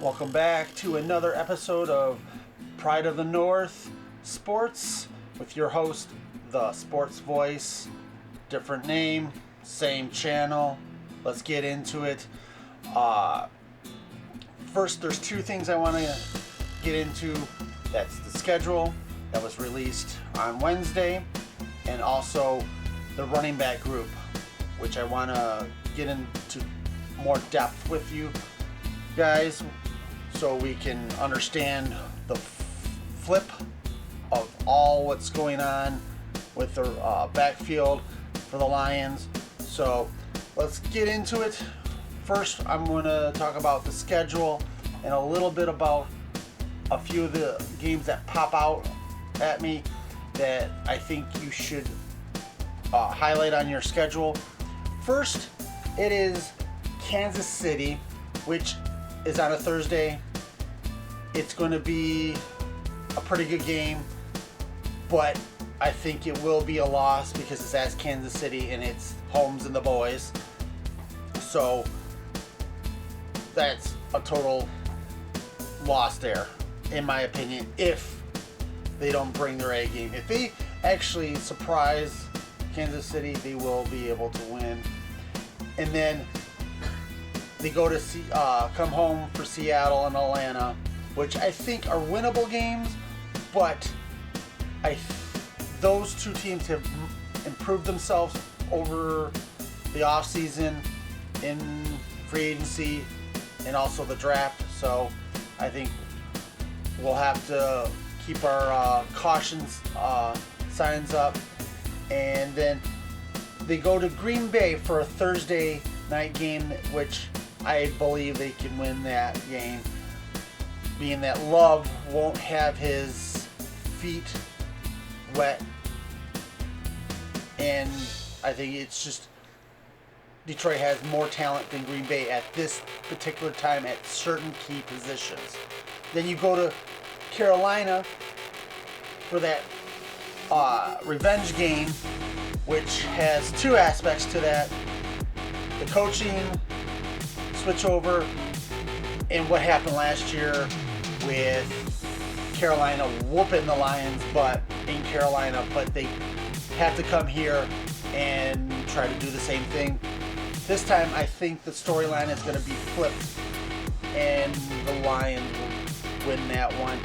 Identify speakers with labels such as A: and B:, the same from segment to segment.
A: Welcome back to another episode of Pride of the North Sports with your host, the Sports Voice. Different name, same channel. Let's get into it. First, there's two things I want to get into. That's the schedule that was released on Wednesday, and also the running back group, which I want to get into more depth with you guys so we can understand the flip of all what's going on with the backfield for the Lions. So let's get into it. First, I'm going to talk about the schedule and a little bit about a few of the games that pop out at me that I think you should highlight on your schedule. First, it is Kansas City, which is on a Thursday. It's going to be a pretty good game, but I think it will be a loss because it's at Kansas City and it's Holmes and the boys. So that's a total loss there, in my opinion, if they don't bring their A game. If they actually surprise Kansas City, they will be able to win. And then they go to come home for Seattle and Atlanta, which I think are winnable games, but those two teams have improved themselves over the offseason in free agency and also the draft. So I think we'll have to keep our caution signs up. And then they go to Green Bay for a Thursday night game, which I believe they can win that game, being that Love won't have his feet wet. And I think it's just Detroit has more talent than Green Bay at this particular time at certain key positions. Then you go to Carolina for that revenge game, which has two aspects to that: the coaching switch over and what happened last year with Carolina whooping the Lions' butt in Carolina, but they have to come here and try to do the same thing. This time I think the storyline is going to be flipped and the Lions will win that one.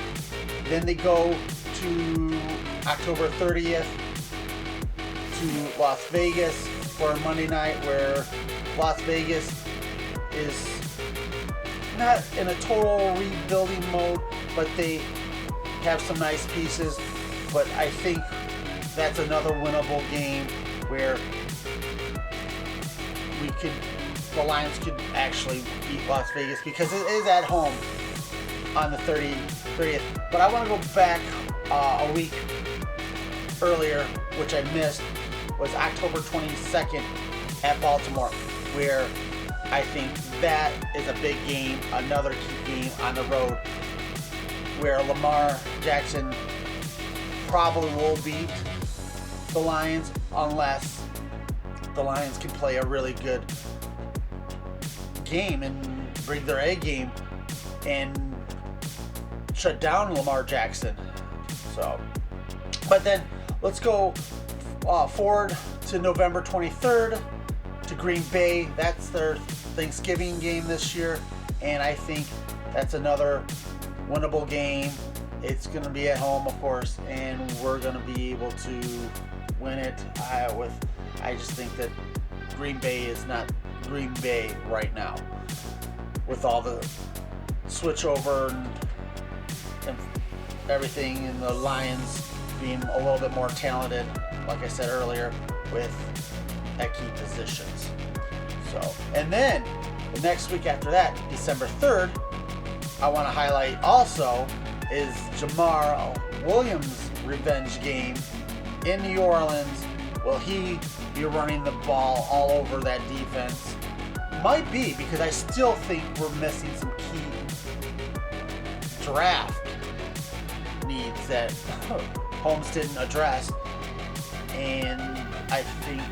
A: Then they go to October 30th to Las Vegas for a Monday night, where Las Vegas is not in a total rebuilding mode, but they have some nice pieces. But I think that's another winnable game where the Lions could actually beat Las Vegas because it is at home on the 30th. But I want to go back a week earlier, which I missed, was October 22nd at Baltimore, where I think that is a big game, another key game on the road, where Lamar Jackson probably will beat the Lions unless the Lions can play a really good game and bring their A game and shut down Lamar Jackson. So, but then let's go forward to November 23rd to Green Bay. That's their Thanksgiving game this year, and I think that's another winnable game. It's going to be at home, of course, and we're going to be able to win it. I just think that Green Bay is not Green Bay right now, with all the switchover and everything, and the Lions being a little bit more talented, like I said earlier, with at key positions. So, and then the next week after that, December 3rd, I want to highlight also is Jamar Williams' revenge game in New Orleans. Will he be running the ball all over that defense? Might be, because I still think we're missing some key draft needs that Holmes didn't address. And I think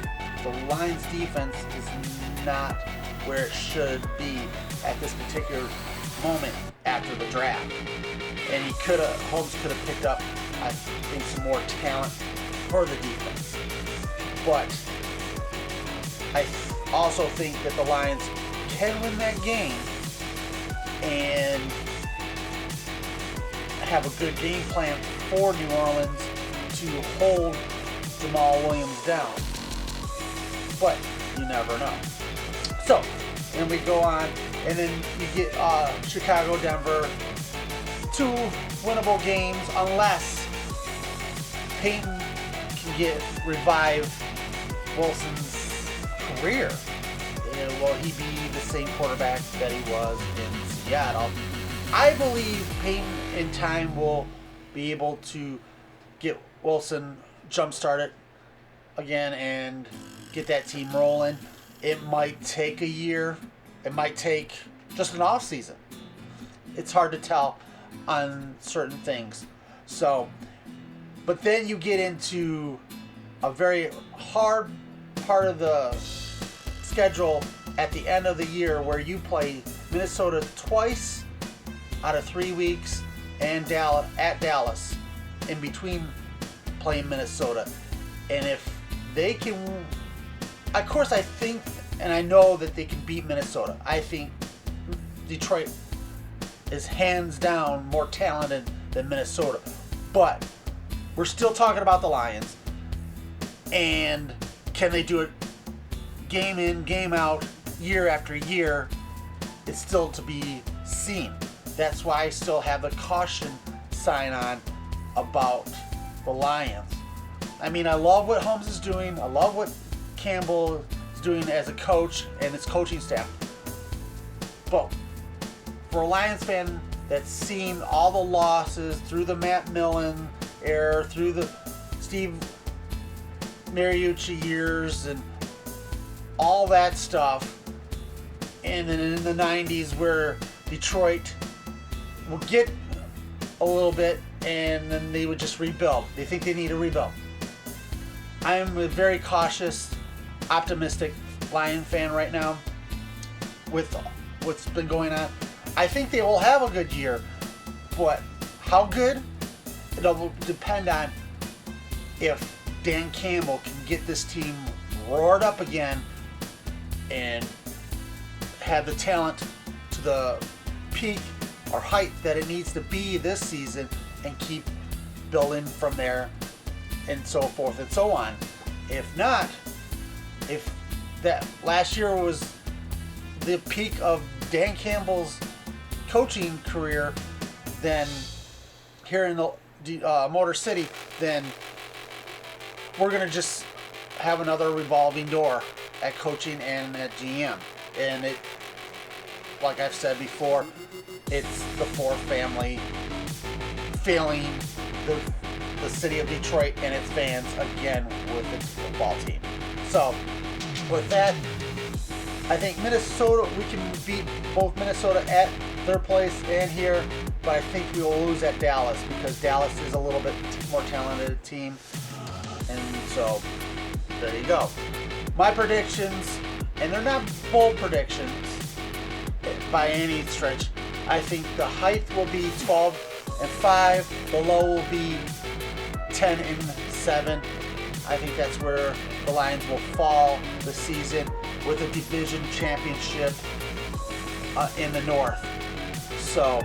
A: the Lions defense is not where it should be at this particular moment after the draft, and Holmes could have picked up, I think, some more talent for the defense. But I also think that the Lions can win that game and have a good game plan for New Orleans to hold Jamal Williams down. But you never know. So, and we go on, and then you get Chicago, Denver, 2 winnable games unless Peyton can revive Wilson's career. Will he be the same quarterback that he was in Seattle? I believe Peyton in time will be able to get Wilson jump-started again and get that team rolling. It might take a year. It might take just an off season. It's hard to tell on certain things. So, but then you get into a very hard part of the schedule at the end of the year where you play Minnesota twice out of 3 weeks and Dallas in between playing Minnesota. And if they can, of course I think and I know that they can beat Minnesota. I think Detroit is hands down more talented than Minnesota. But we're still talking about the Lions. And can they do it game in, game out, year after year? It's still to be seen. That's why I still have the caution sign on about the Lions. I mean, I love what Holmes is doing. I love what Campbell is doing as a coach and his coaching staff. But for a Lions fan that's seen all the losses through the Matt Millen era, through the Steve Mariucci years and all that stuff, and then in the 90s where Detroit would get a little bit and then they would just rebuild. They think they need to rebuild. I am a very cautious, optimistic Lion fan right now with what's been going on. I think they will have a good year, but how good? It'll depend on if Dan Campbell can get this team roared up again and have the talent to the peak or height that it needs to be this season and keep building from there and so forth and so on. If not, if that last year was the peak of Dan Campbell's coaching career, then here in the Motor City, then we're going to just have another revolving door at coaching and at GM. And it, like I've said before, it's the Ford family failing the city of Detroit and its fans again with its football team. So, with that, I think Minnesota, we can beat both Minnesota at their place and here, but I think we will lose at Dallas because Dallas is a little bit more talented team. And so, there you go. My predictions, and they're not bold predictions by any stretch. I think the height will be 12-5. The low will be 10-7. I think that's where the Lions will fall this season with a division championship in the North. So,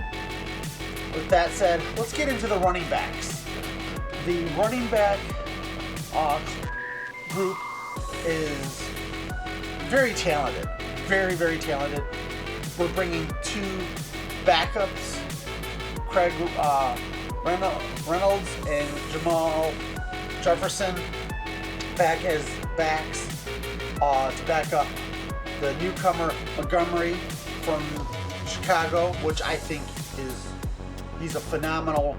A: with that said, let's get into the running backs. The running back group is very talented. Very, very talented. We're bringing 2 backups, Craig Reynolds and Jamal Jefferson, back as backs to back up the newcomer Montgomery from Chicago, which I think he's a phenomenal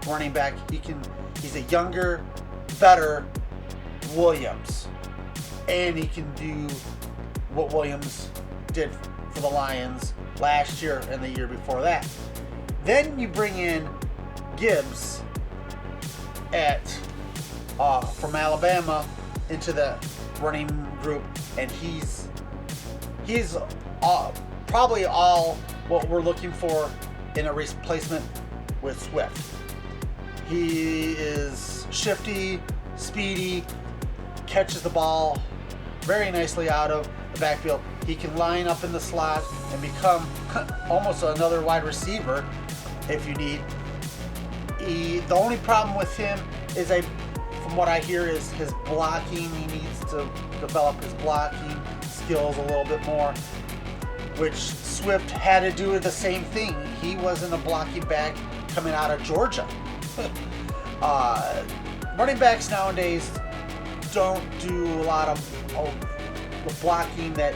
A: running back. He's a younger, better Williams, and he can do what Williams did for the Lions last year and the year before that. Then you bring in Gibbs from Alabama into the running group, and he's probably all what we're looking for in a replacement with Swift. He is shifty, speedy, catches the ball very nicely out of the backfield. He can line up in the slot and become almost another wide receiver if you need. The only problem with him is, from what I hear, is his blocking. He needs to develop his blocking skills a little bit more, which Swift had to do the same thing. He wasn't a blocking back coming out of Georgia. Running backs nowadays don't do a lot of the blocking that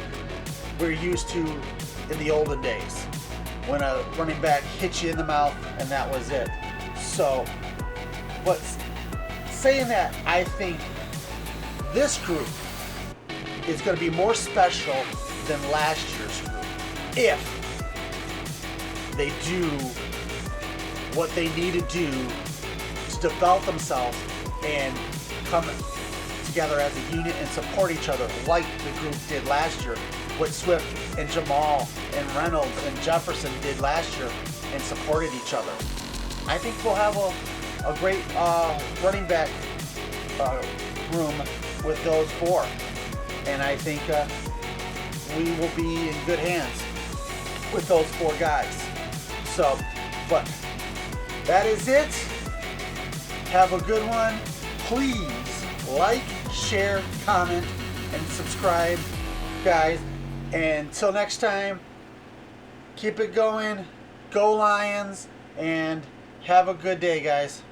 A: we're used to in the olden days, when a running back hit you in the mouth and that was it. So, but saying that, I think this group is going to be more special than last year's group if they do what they need to do to develop themselves and come together as a unit and support each other like the group did last year. What Swift and Jamal and Reynolds and Jefferson did last year and supported each other. I think we'll have a great running back room with those four. And I think we will be in good hands with those four guys. So, but that is it. Have a good one. Please like, share, comment, and subscribe, guys. And until next time, keep it going. Go Lions, and have a good day, guys.